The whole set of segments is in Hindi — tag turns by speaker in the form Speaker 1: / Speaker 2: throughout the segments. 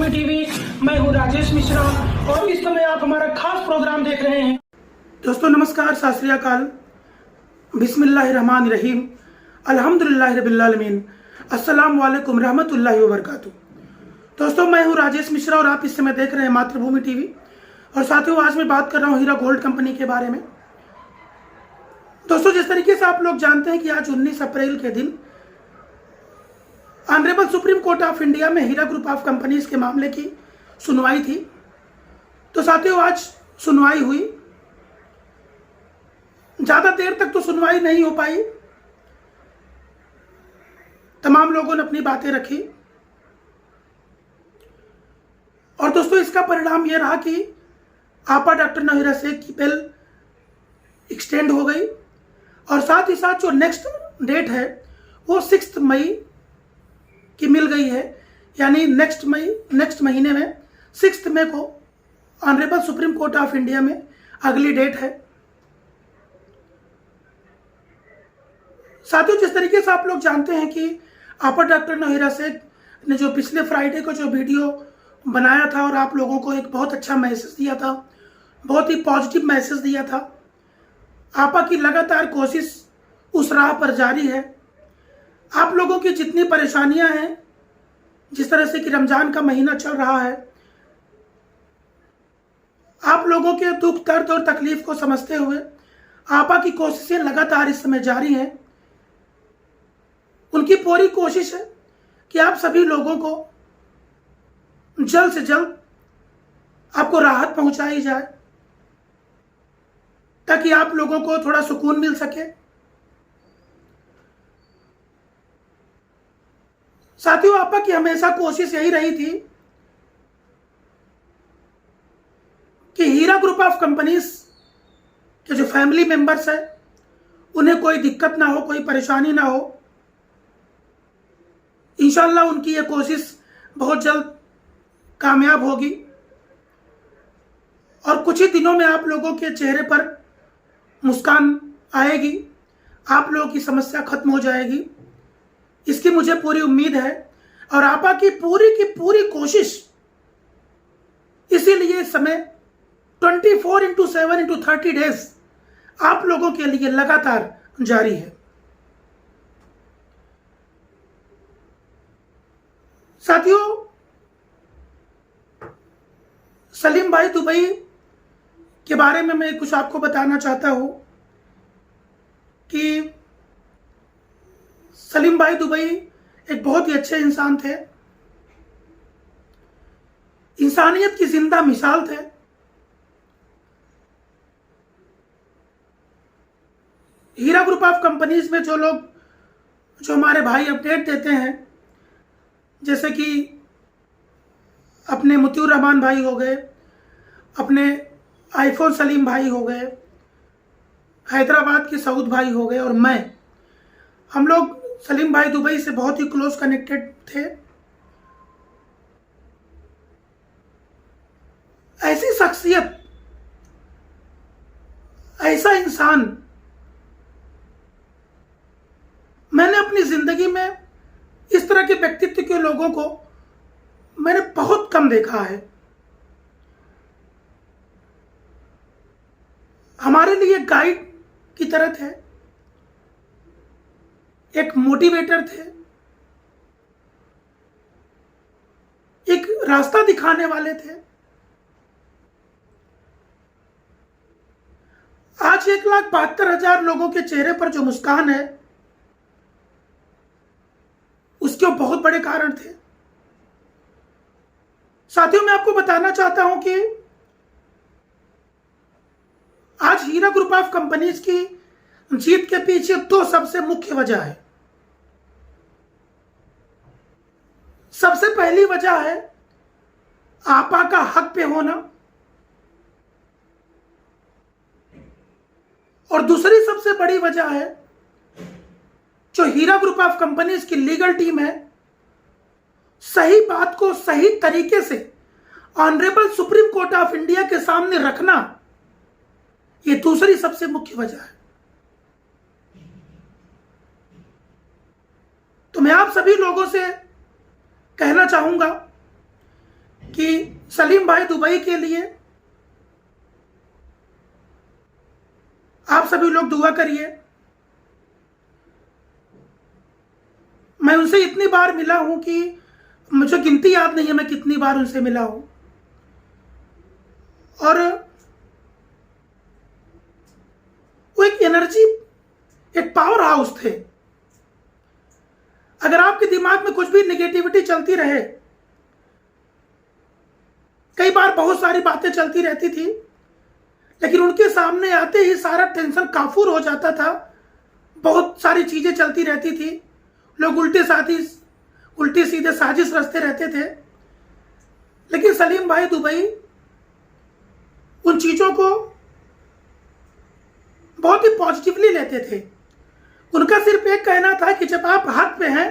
Speaker 1: मातृभूमि टीवी। मैं हूं राजेश मिश्रा और इस समय आप हमारा खास प्रोग्राम देख रहे हैं। दोस्तों नमस्कार, सत श्री अकाल, बिस्मिल्लाहिर्रहमानिर्रहीम, अल्हम्दुलिल्लाहि रब्बिल आलमीन, अस्सलामु अलैकुम रहमतुल्लाहि व बरकातुहू। दोस्तों मैं हूं राजेश मिश्रा और आप इस समय देख रहे हैं मातृभूमि टीवी। और साथियों, आज मैं बात कर रहा हूं हीरा गोल्ड कंपनी के बारे में। दोस्तों, जिस तरीके से आप लोग जानते हैं कि आज 19 अप्रैल के दिन honourable supreme court of India में हीरा ग्रुप ऑफ कंपनीज के मामले की सुनवाई थी। तो साथियों, आज सुनवाई हुई। ज्यादा देर तक तो सुनवाई नहीं हो पाई, तमाम लोगों ने अपनी बातें रखी। और दोस्तों, इसका परिणाम यह रहा कि आपा डॉक्टर नौहीरा शेख की बेल एक्सटेंड हो गई और साथ ही साथ जो नेक्स्ट डेट है वो 6 मई की मिल गई है। यानी नेक्स्ट महीने में 6 मई को honourable supreme court of India में अगली डेट है। साथियों, जिस तरीके से आप लोग जानते हैं कि आपा डॉक्टर नौहीरा शेख ने जो पिछले फ्राइडे को जो वीडियो बनाया था और आप लोगों को एक बहुत अच्छा मैसेज दिया था, बहुत ही पॉजिटिव मैसेज दिया था। आपा की लगातार कोशिश उस राह पर जारी है। आप लोगों की जितनी परेशानियां हैं, जिस तरह से कि रमजान का महीना चल रहा है, आप लोगों के दुख दर्द और तकलीफ को समझते हुए आपा की कोशिशें लगातार इस समय जारी हैं। उनकी पूरी कोशिश है कि आप सभी लोगों को जल्द से जल्द आपको राहत पहुंचाई जाए ताकि आप लोगों को थोड़ा सुकून मिल सके। साथियों, आपा की हमेशा कोशिश यही रही थी कि हीरा ग्रुप ऑफ कंपनीज के जो फैमिली मेंबर्स है उन्हें कोई दिक्कत ना हो, कोई परेशानी ना हो। इंशाल्लाह उनकी ये कोशिश बहुत जल्द कामयाब होगी और कुछ ही दिनों में आप लोगों के चेहरे पर मुस्कान आएगी, आप लोगों की समस्या खत्म हो जाएगी, इसकी मुझे पूरी उम्मीद है। और आपा की पूरी कोशिश इसीलिए इस समय 24/7/30 डेज आप लोगों के लिए लगातार जारी है। साथियों, सलीम भाई दुबई के बारे में मैं कुछ आपको बताना चाहता हूं कि सलीम भाई दुबई एक बहुत ही अच्छे इंसान थे, इंसानियत की जिंदा मिसाल थे। हीरा ग्रुप ऑफ कंपनीज में जो हमारे भाई अपडेट देते हैं, जैसे कि अपने मुतीउर रहमान भाई हो गए, अपने आईफोन सलीम भाई हो गए, हैदराबाद के सऊद भाई हो गए और हम लोग सलीम भाई दुबई से बहुत ही क्लोज कनेक्टेड थे। ऐसी शख्सियत, ऐसा इंसान मैंने अपनी जिंदगी में, इस तरह के व्यक्तित्व के लोगों को मैंने बहुत कम देखा है। हमारे लिए गाइड की तरह थे, एक मोटिवेटर थे, एक रास्ता दिखाने वाले थे। आज 1,72,000 लोगों के चेहरे पर जो मुस्कान है उसके बहुत बड़े कारण थे। साथियों, मैं आपको बताना चाहता हूं कि आज हीरा ग्रुप ऑफ कंपनीज की जीत के पीछे 2 सबसे मुख्य वजह है। सबसे पहली वजह है आपा का हक पे होना और दूसरी सबसे बड़ी वजह है जो हीरा ग्रुप ऑफ कंपनीज की लीगल टीम है, सही बात को सही तरीके से honourable supreme court of India के सामने रखना, ये दूसरी सबसे मुख्य वजह है। तो मैं आप सभी लोगों से कहना चाहूंगा कि सलीम भाई दुबई के लिए आप सभी लोग दुआ करिए। मैं उनसे इतनी बार मिला हूं कि मुझे गिनती याद नहीं है मैं कितनी बार उनसे मिला हूं। और वो एक एनर्जी, एक पावर हाउस थे। अगर आपके दिमाग में कुछ भी नेगेटिविटी चलती रहे, कई बार बहुत सारी बातें चलती रहती थी, लेकिन उनके सामने आते ही सारा टेंशन काफूर हो जाता था। बहुत सारी चीजें चलती रहती थी, लोग उल्टे सीधे साजिश रचते रहते थे, लेकिन सलीम भाई दुबई उन चीजों को बहुत ही पॉजिटिवली लेते थे। उनका सिर्फ एक कहना था कि जब आप हक पे हैं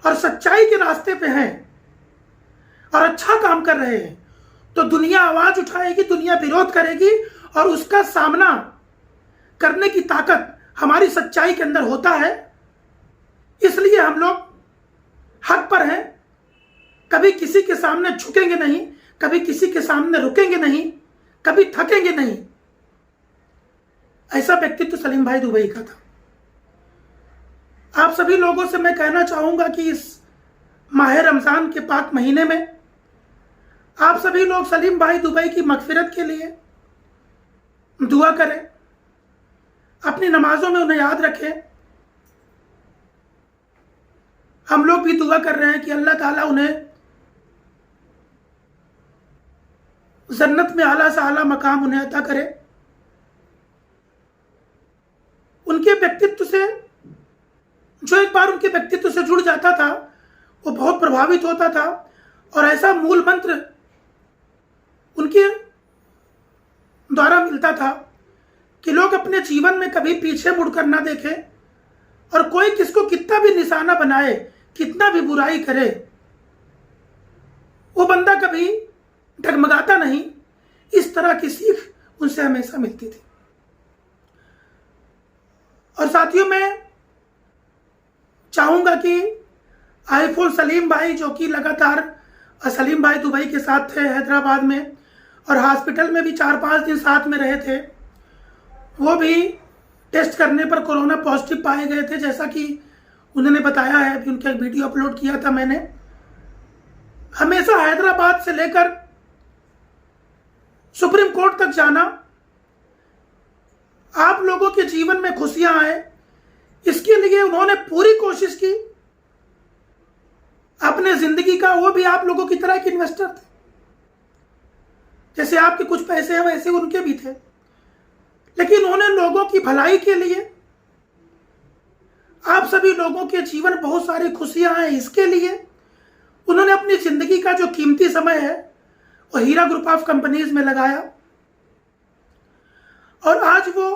Speaker 1: और सच्चाई के रास्ते पे हैं और अच्छा काम कर रहे हैं, तो दुनिया आवाज उठाएगी, दुनिया विरोध करेगी, और उसका सामना करने की ताकत हमारी सच्चाई के अंदर होता है। इसलिए हम लोग हक पर हैं, कभी किसी के सामने झुकेंगे नहीं, कभी किसी के सामने रुकेंगे नहीं, कभी थकेंगे नहीं। ऐसा व्यक्तित्व सलीम भाई दुबई का था। आप सभी लोगों से मैं कहना चाहूंगा कि इस माह रमजान के पाक महीने में आप सभी लोग सलीम भाई दुबई की मगफिरत के लिए दुआ करें, अपनी नमाजों में उन्हें याद रखें। हम लोग भी दुआ कर रहे हैं कि अल्लाह ताला उन्हें जन्नत में आला से आला मकाम उन्हें अता करे। उनके व्यक्तित्व से, जो एक बार उनके व्यक्तित्व से जुड़ जाता था, वो बहुत प्रभावित होता था। और ऐसा मूल मंत्र उनके द्वारा मिलता था कि लोग अपने जीवन में कभी पीछे मुड़कर ना देखें, और कोई किसको कितना भी निशाना बनाए, कितना भी बुराई करे, वो बंदा कभी डगमगाता नहीं। इस तरह की सीख उनसे हमेशा मिलती थी। और साथियों, मैं चाहूंगा कि आईफोन सलीम भाई, जो कि लगातार सलीम भाई दुबई के साथ थे हैदराबाद में, और हॉस्पिटल में भी 4-5 दिन साथ में रहे थे, वो भी टेस्ट करने पर कोरोना पॉजिटिव पाए गए थे, जैसा कि उन्होंने बताया है। अभी उनका एक वीडियो अपलोड किया था मैंने। हमेशा हैदराबाद से लेकर सुप्रीम कोर्ट तक जाना, आप लोगों के जीवन में खुशियां आए, इसके लिए उन्होंने पूरी कोशिश की। अपने जिंदगी का, वो भी आप लोगों की तरह एक इन्वेस्टर थे। जैसे आपके कुछ पैसे हैं, वैसे उनके भी थे, लेकिन उन्होंने लोगों की भलाई के लिए, आप सभी लोगों के जीवन बहुत सारी खुशियां आए, इसके लिए उन्होंने अपनी जिंदगी का जो कीमती समय है वो हीरा ग्रुप ऑफ कंपनीज में लगाया। और आज वो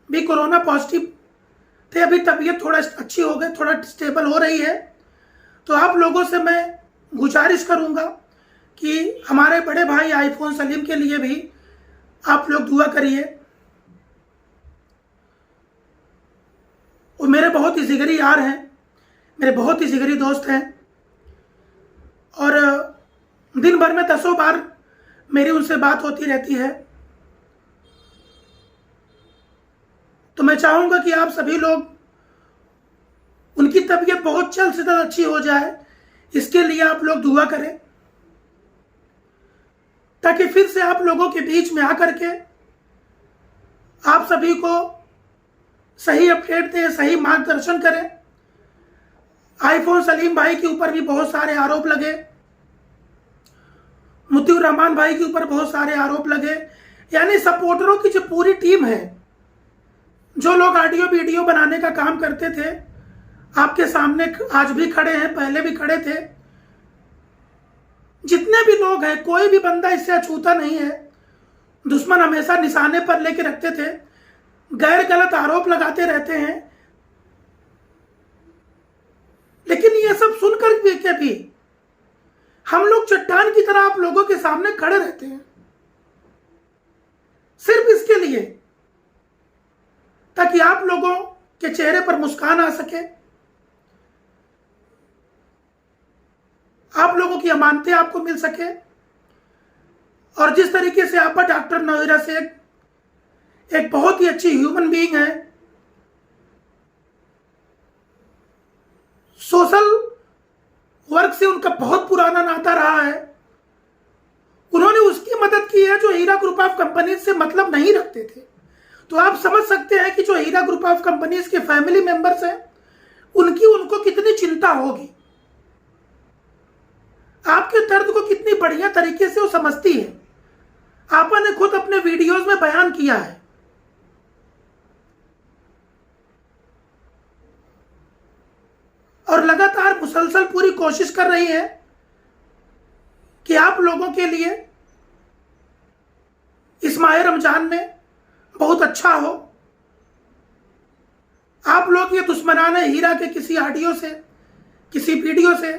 Speaker 1: भी कोरोना पॉजिटिव थे। अभी तबीयत थोड़ा अच्छी हो गई, थोड़ा स्टेबल हो रही है। तो आप लोगों से मैं गुजारिश करूंगा कि हमारे बड़े भाई आईफोन सलीम के लिए भी आप लोग दुआ करिए। वो मेरे बहुत ही जिगरी यार हैं, मेरे बहुत ही जिगरी दोस्त हैं, और दिन भर में 10 बार मेरी उनसे बात होती रहती है। तो मैं चाहूंगा कि आप सभी लोग, उनकी तबीयत बहुत जल्द से जल्द अच्छी हो जाए, इसके लिए आप लोग दुआ करें, ताकि फिर से आप लोगों के बीच में आकर के आप सभी को सही अपडेट दें, सही मार्गदर्शन करें। आईफोन सलीम भाई के ऊपर भी बहुत सारे आरोप लगे, मुतीउर रहमान भाई के ऊपर बहुत सारे आरोप लगे। यानी सपोर्टरों की जो पूरी टीम है, जो लोग ऑडियो वीडियो बनाने का काम करते थे, आपके सामने आज भी खड़े हैं, पहले भी खड़े थे। जितने भी लोग हैं, कोई भी बंदा इससे अछूता नहीं है। दुश्मन हमेशा निशाने पर लेके रखते थे, गैर गलत आरोप लगाते रहते हैं, लेकिन ये सब सुनकर भी हम लोग चट्टान की तरह आप लोगों के सामने खड़े रहते हैं, सिर्फ इसके लिए ताकि आप लोगों के चेहरे पर मुस्कान आ सके, आप लोगों की अमानतें आपको मिल सके, और जिस तरीके से आपा डॉक्टर नौहिरा शेख एक बहुत ही अच्छी ह्यूमन बीइंग है, सोशल वर्क से उनका बहुत पुराना नाता रहा है। उन्होंने उसकी मदद की है जो हीरा ग्रुप ऑफ कंपनीज से मतलब नहीं रखते थे। तो आप समझ सकते हैं कि जो हीरा ग्रुप ऑफ कंपनीज के फैमिली मेंबर्स हैं उनकी उनको कितनी चिंता होगी, आपके दर्द को कितनी बढ़िया तरीके से वो समझती है। आपा ने खुद अपने वीडियोस में बयान किया है। और लगातार मुसलसल पूरी कोशिश कर रही है कि आप लोगों के लिए इस माह रमजान में बहुत अच्छा हो। आप लोग ये दुश्मनाने हीरा के किसी ऑडियो से, किसी वीडियो से,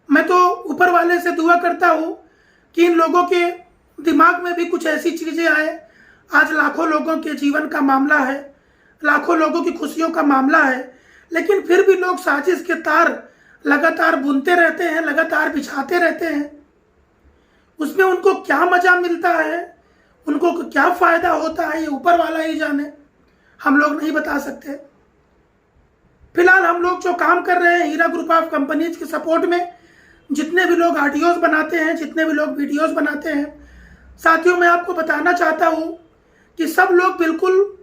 Speaker 1: मैं तो ऊपर वाले से दुआ करता हूं कि इन लोगों के दिमाग में भी कुछ ऐसी चीजें आए। आज लाखों लोगों के जीवन का मामला है, लाखों लोगों की खुशियों का मामला है, लेकिन फिर भी लोग साजिश के तार लगातार बुनते रहते हैं, लगातार बिछाते रहते हैं। उसमें उनको क्या मजा मिलता है, उनको क्या फायदा होता है, ये ऊपर वाला ही जाने, हम लोग नहीं बता सकते। फिलहाल हम लोग जो काम कर रहे हैं हीरा ग्रुप ऑफ कंपनीज के सपोर्ट में, जितने भी लोग ऑडियोज बनाते हैं, जितने भी लोग वीडियोस बनाते हैं, साथियों मैं आपको बताना चाहता हूं कि सब लोग बिल्कुल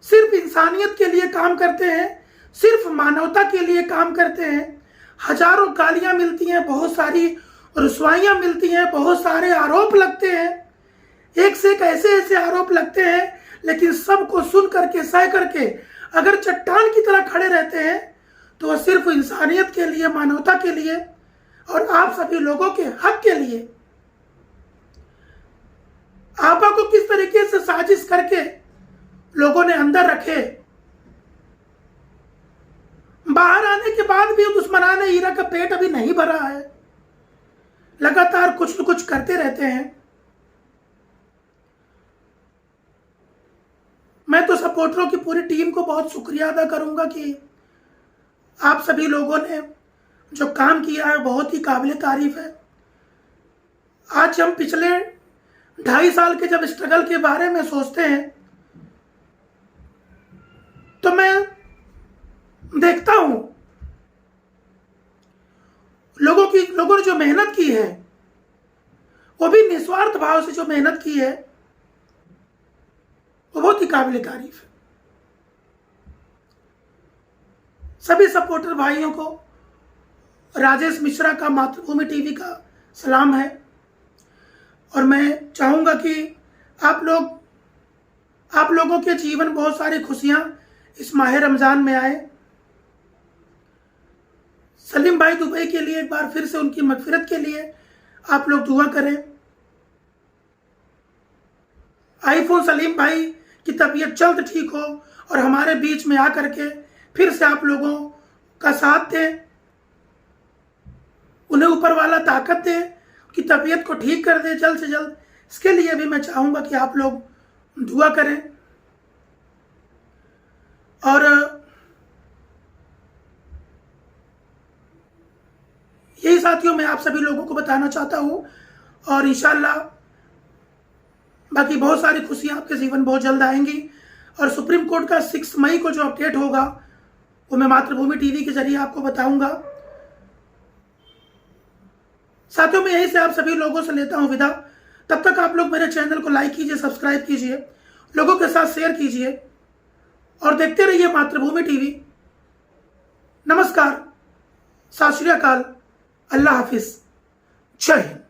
Speaker 1: सिर्फ इंसानियत के लिए काम करते हैं, सिर्फ मानवता के लिए काम करते हैं। हजारों गालियां मिलती हैं, बहुत सारी रुसवाइयां मिलती हैं, बहुत सारे आरोप लगते हैं, एक से एक ऐसे ऐसे आरोप लगते हैं, लेकिन सबको सुन करके, सह करके अगर चट्टान की तरह खड़े रहते हैं तो वह सिर्फ इंसानियत के लिए, मानवता के लिए और आप सभी लोगों के हक के लिए। आपा को किस तरीके से साजिश करके लोगों ने अंदर रखे, बाहर आने के बाद भी दुश्मनाने हीरा का पेट अभी नहीं भरा है, लगातार कुछ न कुछ करते रहते हैं। मैं तो सपोर्टरों की पूरी टीम को बहुत शुक्रिया अदा करूंगा कि आप सभी लोगों ने जो काम किया है बहुत ही काबिल तारीफ है। आज हम पिछले 2.5 साल के जब स्ट्रगल के बारे में सोचते हैं तो मैं देखता हूं लोगों ने जो मेहनत की है, वो भी निस्वार्थ भाव से जो मेहनत की है वो बहुत ही काबिल तारीफ है। सभी सपोर्टर भाइयों को राजेश मिश्रा का मातृभूमि टीवी का सलाम है। और मैं चाहूंगा कि आप लोगों के जीवन बहुत सारी खुशियां इस माह रमजान में आए। सलीम भाई दुबई के लिए एक बार फिर से उनकी मगफिरत के लिए आप लोग दुआ करें। आईफोन सलीम भाई की तबीयत जल्द ठीक हो और हमारे बीच में आकर के फिर से आप लोगों का साथ दें, उन्हें ऊपर वाला ताकत दे कि तबीयत को ठीक कर दे जल्द से जल्द। इसके लिए भी मैं चाहूंगा कि आप लोग दुआ करें। और यही साथियों मैं आप सभी लोगों को बताना चाहता हूं। और इंशाल्लाह बाकी बहुत सारी खुशियां आपके जीवन बहुत जल्द आएंगी। और सुप्रीम कोर्ट का 6 मई को जो अपडेट होगा वो मैं मातृभूमि टीवी के जरिए आपको बताऊंगा। साथियों मैं यहीं से आप सभी लोगों से लेता हूं विदा। तब तक आप लोग मेरे चैनल को लाइक कीजिए, सब्सक्राइब कीजिए, लोगों के साथ शेयर कीजिए और देखते रहिए मातृभूमि टीवी। नमस्कार, सत श्री अकाल, अल्लाह हाफिज, जय हिंद।